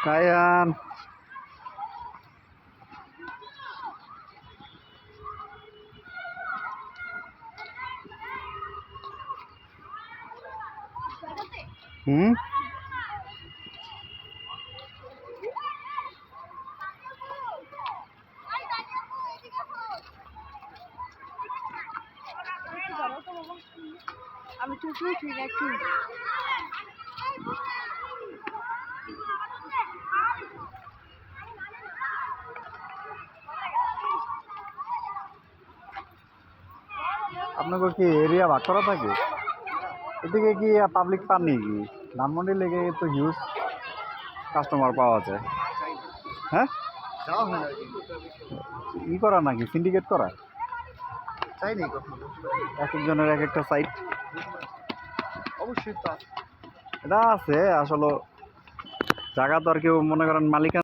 কায়ান হুম আমি চুপি ঠিক আছে। আপনাকে কি এরিয়া ভাগ করা থাকে? এদিকে কি পাবলিক পাননি কি? ধানমন্ডি লেগে তো হিউজ কাস্টমার পাওয়া যায়। হ্যাঁ, যাওয়া হয় না ই করা নাকি সিন্ডিকেট করা? চাই নেই কখনো। এক একজনের এক একটা সাইট অবশ্যই তো আছে। এটা আছে আসলে। জায়গা তো আর কেউ মনে করেন মালিকানা